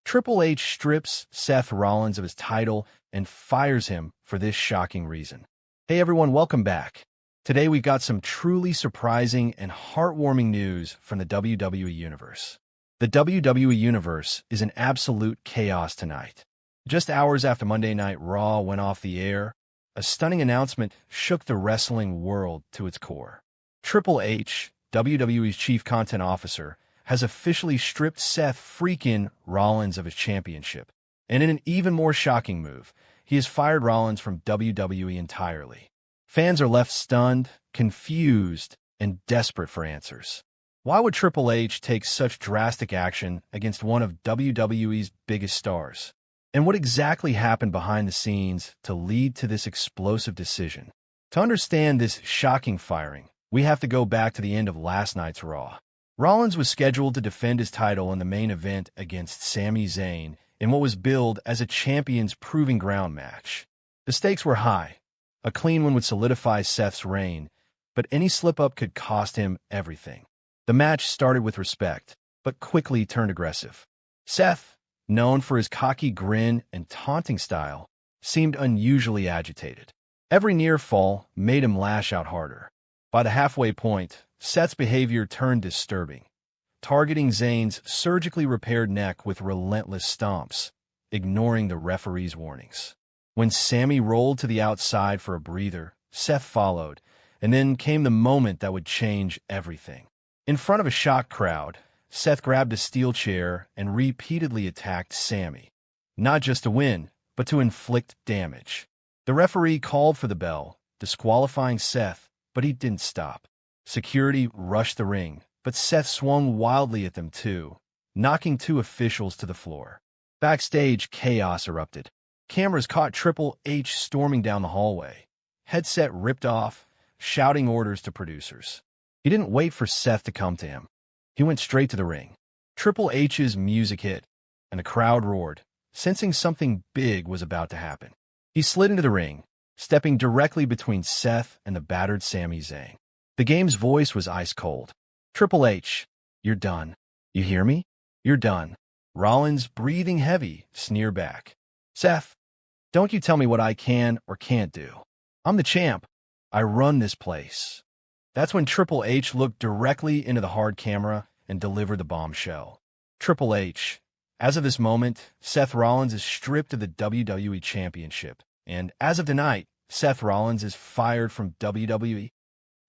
Triple H strips Seth Rollins of his title and fires him for this shocking reason. Hey everyone, welcome back. Today we got some truly surprising and heartwarming news from the WWE Universe. The WWE Universe is in absolute chaos tonight. Just hours after Monday Night Raw went off the air, a stunning announcement shook the wrestling world to its core. Triple H, WWE's chief content officer, has officially stripped Seth freaking Rollins of his championship. And in an even more shocking move, he has fired Rollins from WWE entirely. Fans are left stunned, confused, and desperate for answers. Why would Triple H take such drastic action against one of WWE's biggest stars? And what exactly happened behind the scenes to lead to this explosive decision? To understand this shocking firing, we have to go back to the end of last night's Raw. Rollins was scheduled to defend his title in the main event against Sami Zayn in what was billed as a champion's proving ground match. The stakes were high. A clean one would solidify Seth's reign, but any slip-up could cost him everything. The match started with respect, but quickly turned aggressive. Seth, known for his cocky grin and taunting style, seemed unusually agitated. Every near fall made him lash out harder. By the halfway point, Seth's behavior turned disturbing, targeting Zayn's surgically repaired neck with relentless stomps, ignoring the referee's warnings. When Sami rolled to the outside for a breather, Seth followed, and then came the moment that would change everything. In front of a shocked crowd, Seth grabbed a steel chair and repeatedly attacked Sami, not just to win, but to inflict damage. The referee called for the bell, disqualifying Seth, but he didn't stop. Security rushed the ring, but Seth swung wildly at them too, knocking two officials to the floor. Backstage, chaos erupted. Cameras caught Triple H storming down the hallway, headset ripped off, shouting orders to producers. He didn't wait for Seth to come to him. He went straight to the ring. Triple H's music hit, and the crowd roared, sensing something big was about to happen. He slid into the ring, stepping directly between Seth and the battered Sami Zayn. The game's voice was ice cold. Triple H, you're done. You hear me? You're done. Rollins, breathing heavy, sneered back. Seth, don't you tell me what I can or can't do. I'm the champ. I run this place. That's when Triple H looked directly into the hard camera and delivered the bombshell. Triple H, as of this moment, Seth Rollins is stripped of the WWE Championship. And as of tonight, Seth Rollins is fired from WWE.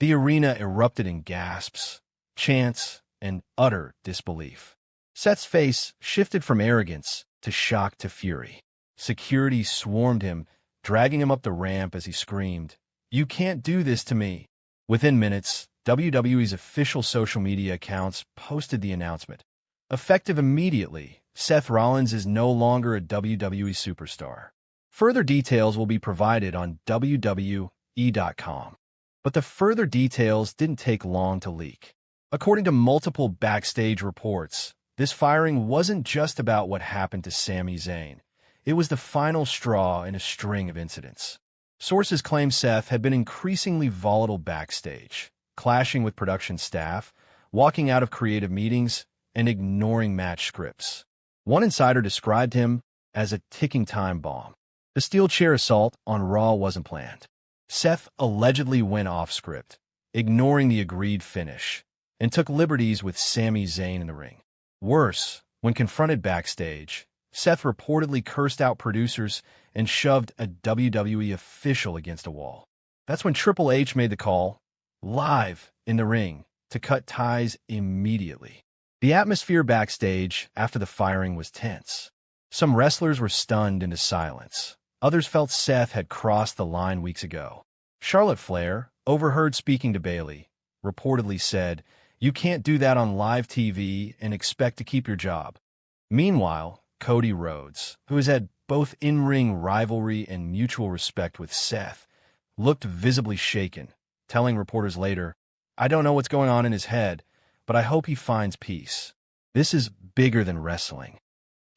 The arena erupted in gasps, chants, and utter disbelief. Seth's face shifted from arrogance to shock to fury. Security swarmed him, dragging him up the ramp as he screamed, "You can't do this to me." Within minutes, WWE's official social media accounts posted the announcement. Effective immediately, Seth Rollins is no longer a WWE superstar. Further details will be provided on WWE.com. But the further details didn't take long to leak. According to multiple backstage reports, this firing wasn't just about what happened to Sami Zayn. It was the final straw in a string of incidents. Sources claim Seth had been increasingly volatile backstage, clashing with production staff, walking out of creative meetings, and ignoring match scripts. One insider described him as a ticking time bomb. The steel chair assault on Raw wasn't planned. Seth allegedly went off script, ignoring the agreed finish, and took liberties with Sami Zayn in the ring. Worse, when confronted backstage, Seth reportedly cursed out producers and shoved a WWE official against a wall. That's when Triple H made the call, live in the ring, to cut ties immediately. The atmosphere backstage after the firing was tense. Some wrestlers were stunned into silence. Others felt Seth had crossed the line weeks ago. Charlotte Flair, overheard speaking to Bayley, reportedly said, "You can't do that on live TV and expect to keep your job." Meanwhile, Cody Rhodes, who has had both in-ring rivalry and mutual respect with Seth, looked visibly shaken, telling reporters later, "I don't know what's going on in his head, but I hope he finds peace. This is bigger than wrestling."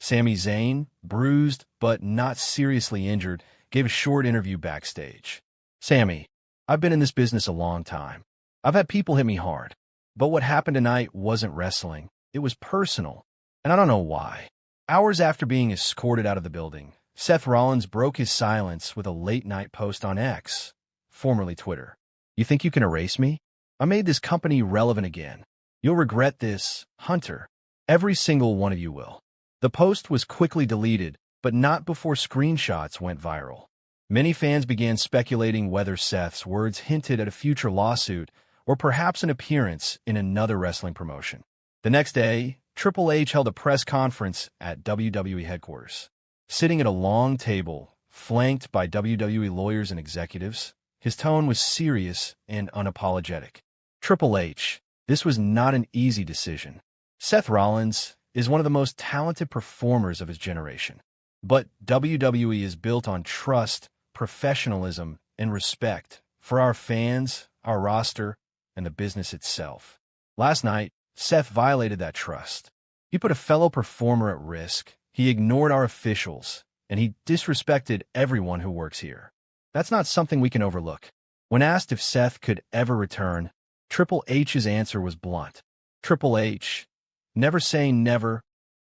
Sami Zayn, bruised but not seriously injured, gave a short interview backstage. "Sami, I've been in this business a long time. I've had people hit me hard. But what happened tonight wasn't wrestling. It was personal. And I don't know why. Hours after being escorted out of the building, Seth Rollins broke his silence with a late-night post on X, formerly Twitter. "You think you can erase me? I made this company relevant again. You'll regret this, Hunter. Every single one of you will." The post was quickly deleted, but not before screenshots went viral. Many fans began speculating whether Seth's words hinted at a future lawsuit or perhaps an appearance in another wrestling promotion. The next day, Triple H held a press conference at WWE headquarters. Sitting at a long table, flanked by WWE lawyers and executives, his tone was serious and unapologetic. "Triple H, this was not an easy decision. Seth Rollins is one of the most talented performers of his generation. But WWE is built on trust, professionalism, and respect for our fans, our roster, and the business itself. Last night, Seth violated that trust. He put a fellow performer at risk, he ignored our officials, and he disrespected everyone who works here. That's not something we can overlook." When asked if Seth could ever return, Triple H's answer was blunt. "Triple H, never saying never,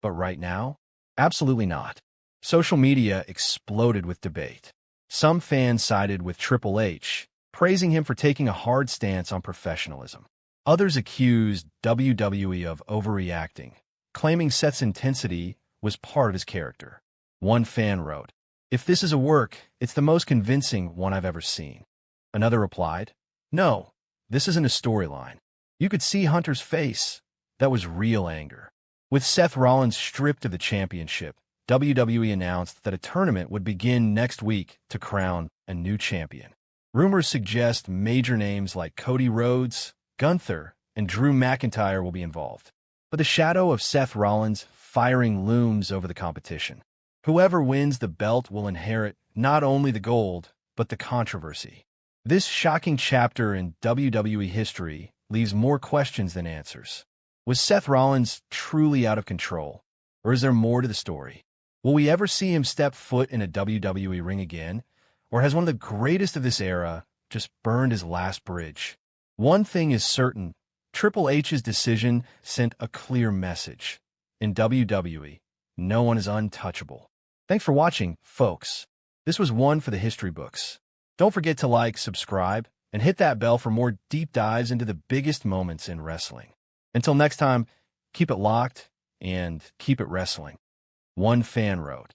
but right now, absolutely not." Social media exploded with debate. Some fans sided with Triple H, praising him for taking a hard stance on professionalism. Others accused WWE of overreacting, claiming Seth's intensity was part of his character. One fan wrote, "If this is a work, it's the most convincing one I've ever seen." Another replied, "No, this isn't a storyline. You could see Hunter's face. That was real anger." With Seth Rollins stripped of the championship, WWE announced that a tournament would begin next week to crown a new champion. Rumors suggest major names like Cody Rhodes, Gunther, and Drew McIntyre will be involved. But the shadow of Seth Rollins' firing looms over the competition. Whoever wins the belt will inherit not only the gold, but the controversy. This shocking chapter in WWE history leaves more questions than answers. Was Seth Rollins truly out of control, or is there more to the story? Will we ever see him step foot in a WWE ring again, or has one of the greatest of this era just burned his last bridge? One thing is certain, Triple H's decision sent a clear message. In WWE, no one is untouchable. Thanks for watching, folks. This was one for the history books. Don't forget to like, subscribe, and hit that bell for more deep dives into the biggest moments in wrestling. Until next time, keep it locked and keep it wrestling. One fan wrote,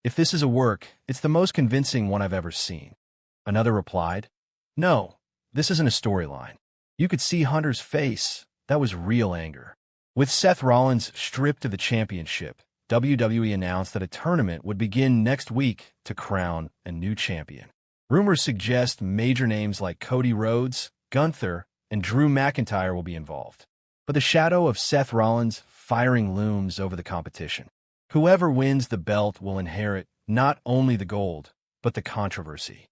"If this is a work, it's the most convincing one I've ever seen." Another replied, "No, this isn't a storyline. You could see Hunter's face. That was real anger." With Seth Rollins stripped of the championship, WWE announced that a tournament would begin next week to crown a new champion. Rumors suggest major names like Cody Rhodes, Gunther, and Drew McIntyre will be involved. But the shadow of Seth Rollins' firing looms over the competition. Whoever wins the belt will inherit not only the gold, but the controversy.